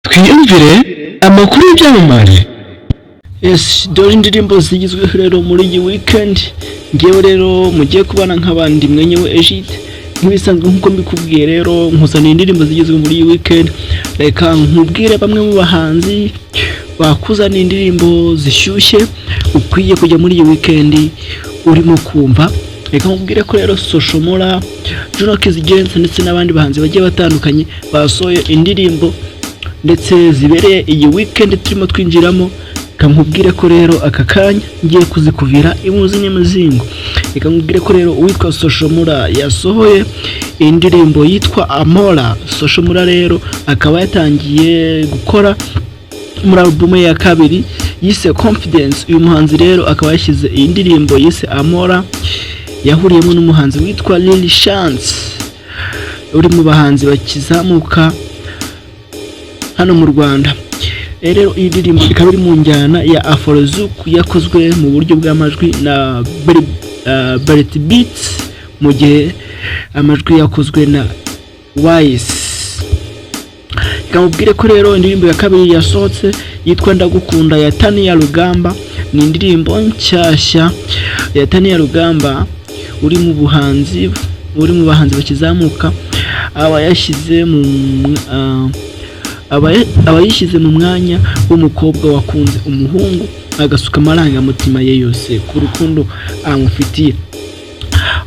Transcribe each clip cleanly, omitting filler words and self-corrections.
twiyumvire amakuru y'ibyamamare. Yes, dore indirimbo zigizweho rero muri iyi weekend. Ngewe rero mugiye kubana nk'abandi mwenyewe Egide nk'ibisanzwe nkuko mbikubwiye rero nkuzaniye indirimbo zigizwe muri iyi weekend. Reka nkubwire bamwe mu bahanzi bakuzaniye indirimbo zishyushye ukwiye kujya muri iyi weekend urimo kumva. Reka nkubwire ko rero Soshomora, Juno Kizigenza ndetse n'abandi bahanzi bagiye batandukanye basohoye indirimbo ndetse zibereye iyi weekend turimo twinjiramo. Kamubwire ko rero aka kanya ngiye kuzikuvira imuzi n'imizingo. Reka nkubwire ko rero uwitwa Soshomora yasohoye indirimbo yitwa Amora. Soshomora rero akaba yatangiye gukora muri album ya kabiri yise Confidence. Uyu muhanzi rero akaba yashyize iyi ndirimbo yise Amora yahuriyemo n'umuhanzi witwa Lily Chance uri mu bahanzi bakizamuka hano mu Rwanda. Rero iyi ndirimbo ikaba iri mu njyana ya Afrozouk yakozwe mu buryo bw'amajwi na Beret Beats, mu gihe amajwi yakozwe na Wise. Kamubwire ko rero indirimbo ya kabiri yasohotse yitwa Ndagukunda ya Tania Rugamba. Ni indirimbo nshyashya ya Tania Rugamba uri mu bahanzi bakizamuka abayishyize mu mwanya w'umukobwa wakunze umuhungu agasuka amarangamutima ye yose ku rukundo amufitiye.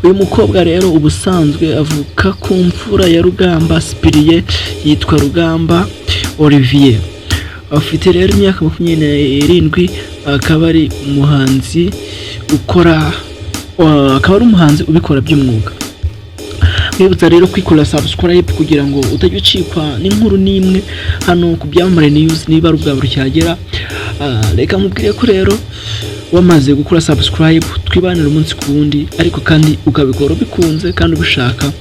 Uyu mukobwa rero ubusanzwe avuka ku mfura ya Rugamba Spiriye yitwa Rugamba Olivier. Afite rero imyaka 27, akaba ari umuhanzi ubikora by'umwuga. Mwibutsa rero kwikora subscribe kugira ngo utajya ucikwa n'inkuru n'imwe hano ku Byamamare News niba ari ubwa cyagera. Reka mubwire ko rero wamaze gukora subscribe twibanira umunsi ku wundi, ariko kandi ukabikora bikunze kandi ubishaka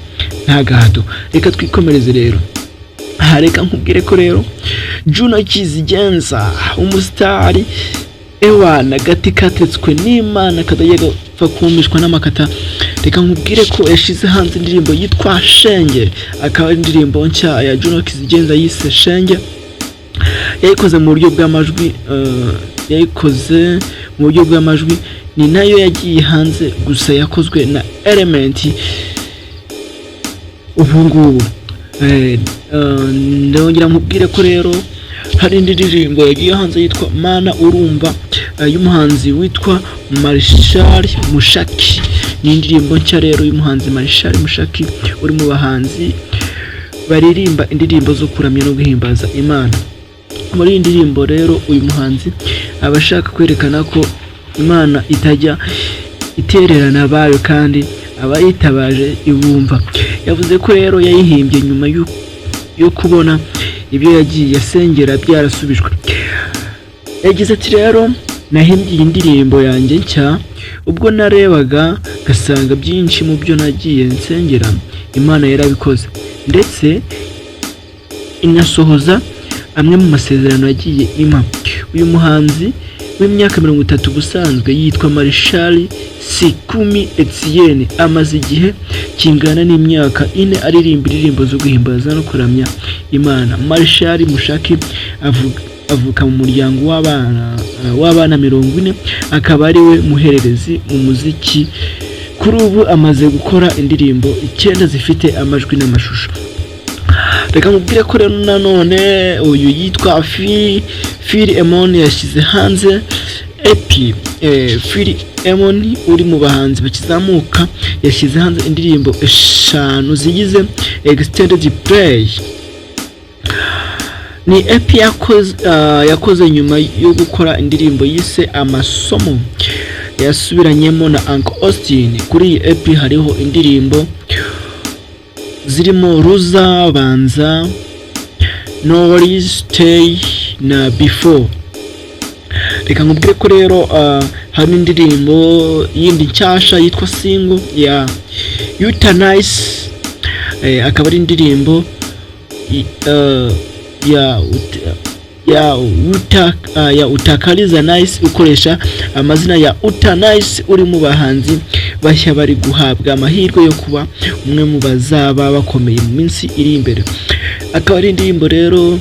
nta gahato. Reka twikomereze rero. Reka nkubwire ko rero Juno Kizigenza umusitari ewana gati katetswe n'Imana kadajya gapfa kumishwa n'amakata. Reka nkubwire ko yashize hanze indirimbo yitwa Shenge, akaba indirimbo nshya ya Juno Kizigenza yise Shenge. Yayikoze mu buryo bw'amajwi, ni nayo yagiye hanze gusa yakozwe na Element ubu ngubu. Ndongera nkubwire ko rero hari indi ndirimbo yagiye hanze yitwa Mana Urumva y'umuhanzi witwa Marshal Mushaki. Ni indirimbo nshya rero y'umuhanzi Marshal Mushaki uri mu bahanzi baririmba indirimbo zo kuramya no guhimbaza Imana. Muri iyi ndirimbo rero uyu muhanzi abashaka kwerekana ko Imana itajya itererana abayo kandi abayitabaje ibumva. Yavuze ko rero yayihimbye nyuma yo kubona ibyo yagiye asengera byarasubijwe. Yagize ati rero nahimbye iyi ndirimbo yanjye nshya ubwo narebaga gasanga byinshi mu byo nagiye nsengera Imana yarabikoze, ndetse inasohoza amwe mu masezerano yagiye impa. Uyu muhanzi w'imyaka 30 busanzwe yitwa Marshal Sikumi Etienne, amaze igihe kingana n'imyaka 4 aririmba indirimbo zo guhimbaza no kuramya Imana. Marshal Mushaki avuka mu muryango w'abana 40, akaba ari we muhererezi mu muziki. Kuri ubu amaze gukora indirimbo 9 zifite amajwi n'amashusho. Reka mubwire ko rero nanone uyu yitwa Phil Emon yashyize hanze EP. Phil Emon uri mu bahanzi bakizamuka yashyize hanze indirimbo 5 zigize extended play. Ni EP yakoze nyuma yo gukora indirimbo yise Amasomo yasubiranyemo na Uncle Austin. Kuri iyi EP hariho indirimbo zirimo Ruza, Banza, No Worries, Stay na Before. Reka nkubwire ko rero hari indirimbo yindi nshyashya yitwa Single ya Utanice. Akaba ari indirimbo ya Utakaliza Nice ukoresha amazina ya Utanice, uri mu bahanzi bashya bari guhabwa amahirwe yo kuba umwe mu bazaba bakomeye mu minsi iri imbere. Akaba ari indirimbo rero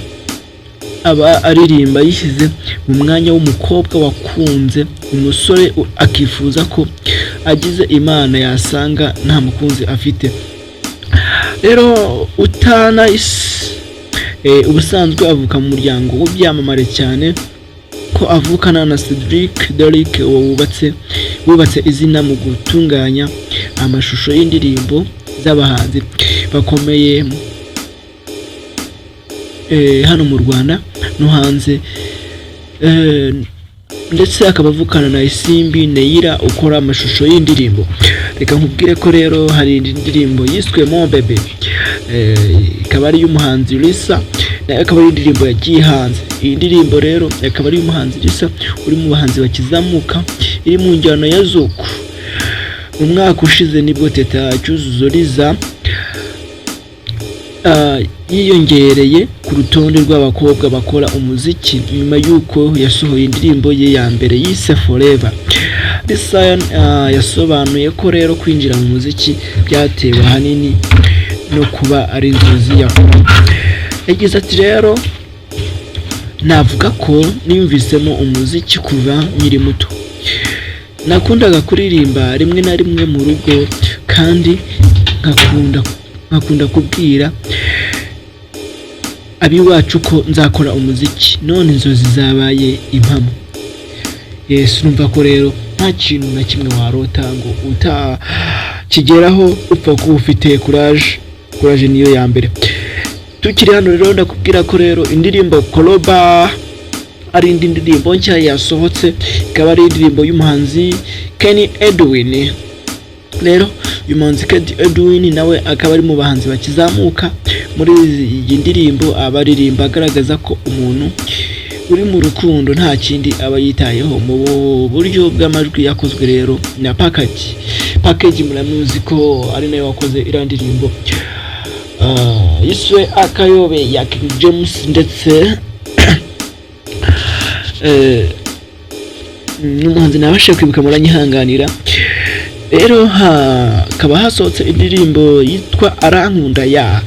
aba aririmba yishyize mu mwanya w'umukobwa wakunze umusore akifuza ko agize Imana yasanga nta mukunzi afite. Rero Utanayisi ubusanzwe avuka mu muryango w'ibyamamare cyane ko avukana na Cedric Derrick wubatse izina mu gutunganya amashusho y'indirimbo z'abahanzi bakomeye hano mu Rwanda no hanze, ndetse akaba avukana na Isimbi Neira ukora amashusho y'indirimbo. Reka nkubwire ko rero hari indirimbo yiswe Mon Bebe, ikaba ari y'umuhanzi Lisa, akaba ari indirimbo yagiye hanze. Iyi ndirimbo rero akaba ari y'umuhanzi Lisa uri mu bahanzi bakizamuka, iri mu njyana ya Zouk. Mu mwaka ushize nibwo Teta Cyuzuzo Liza yiyongereye ku rutonde rw'abakobwa bakora umuziki nyuma y'uko yasohoye indirimbo ye ya mbere yise Forever. Lisa yasobanuye ko rero kwinjira mu muziki byatewe ahanini no kuba ari inzozi yakora. Yagize ati rero navuga ko niyumvisemo umuziki kuva nkiri muto. Nakundaga kuririmba rimwe na rimwe mu rugo kandi nkakunda kubwira abiwacu ko nzakora umuziki, none inzozi zabaye impamo. Yesu, numva ko rero nta kintu na kimwe warota ngo utakigeraho upfa kuba ufite courage niyo ya mbere. Tukiri hano rero ndakubwira ko rero indirimbo Koloba ari indi ndirimbo nshya yasohotse, ikaba ari indirimbo y'umuhanzi Kenny Edwin. Rero uyu muhanzi Kenny Edwin nawe akaba ari mu bahanzi bakizamuka. Muri iyi ndirimbo abaririmba agaragaza ko umuntu uri mu rukundo nta kindi aba yitayeho. Mu buryo bw'amajwi yakozwe rero na package muramuzi ko ari nayo wakoze iriya ndirimbo yiswe Akayobe ya King James, ndetse n'umuhanzi nabashe kwibuka muranyihanganira. Rero hakaba hasohotse indirimbo yitwa Arankunda ya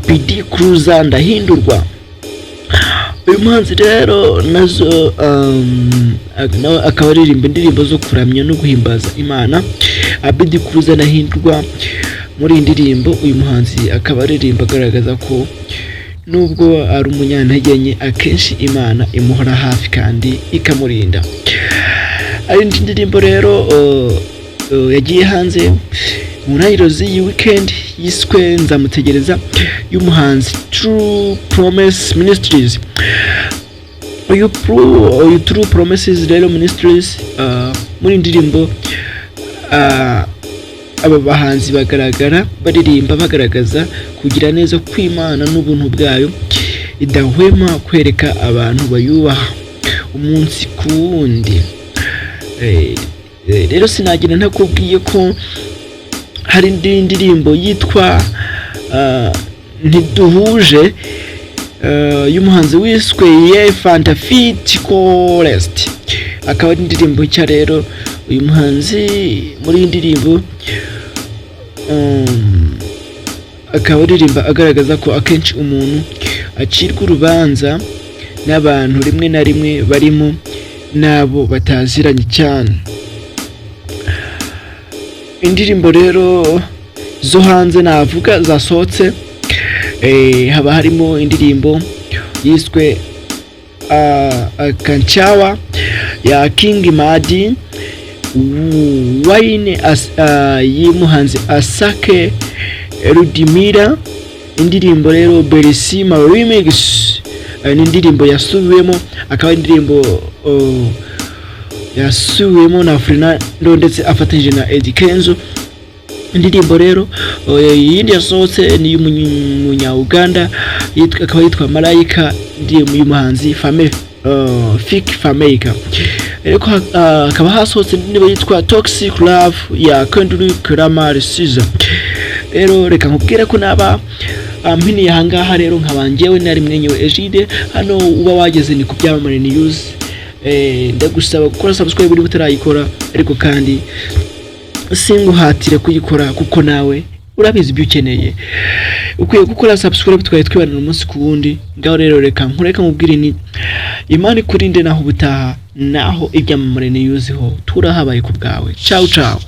PD Cruiser Ndahindurwa. Uyu muhanzi rero nazo akaba aririmba indirimbo zo kuramya no guhimbaza Imana. PD Cruiser Ndahindurwa, muri iyi ndirimbo uyu muhanzi akaba aririmba agaragaza ko nubwo ari umunyantege nke akenshi Imana imuhora hafi kandi ikamurinda. Ari indirimbo rero yagiye hanze mu ntangiriro z'iyi weekend yiswe Nzamutegereza y'umuhanzi True Promise Ministries. Uyu True Promises rero Ministries muri indirimbo aba bahanzi baririmba bagaragaza kugira neza kw'Imana n'ubuntu bwayo idahwema kwereka abantu bayubaha umunsi ku wundi. Rero sinagira ntakubwiye ko hari indi ndirimbo yitwa Ntiduhuje y'umuhanzi wiswe Ye Fantafit Forest. Akaba ari indirimbo nshya rero uyu muhanzi muri iyi ndirimbo akaba aririmba agaragaza ko akenshi umuntu acirwa urubanza n'abantu rimwe na rimwe barimo nabo bataziranye cyane. Indirimbo rero zo hanze navuga zasohotse, haba harimo indirimbo yiswe Kanchawa ya King Madi, Wine y'umuhanzi Asake Rudimira. Indirimbo rero Berisima Remix ni indirimbo yasubiwemo, akaba indirimbo yasubiwemo na Fernando ndetse afatanyije na Eddie Kenzo. Indirimbo rero yindi yasohotse ni y'umunya-Uganda akaba yitwa Malayika, indirimbo y'umuhanzi Fik Fameka. Ariko akaba hasohotse indirimbo yitwa Toxic Love ya Kendrick Lamar Caesar. Rero reka nkubwire ko naba mpiniye ahangaha rero nkabangewe nari mwenyewe Ejide hano uba wageze ni ku Byamamare News. Ndagusaba gukora subscribe uri butarayikora, ariko kandi singuhatire kuyikora kuko nawe urabizi ibyo ukeneye. ukwiye gukora subscribe twaye twibana umunsi ku wundi. Ngaho rero reka nkureka mubwire ni Imana ikurinde naho ubutaha naho ibyamamare ni yuziho turahabaye ku bwawe. Ciao ciao.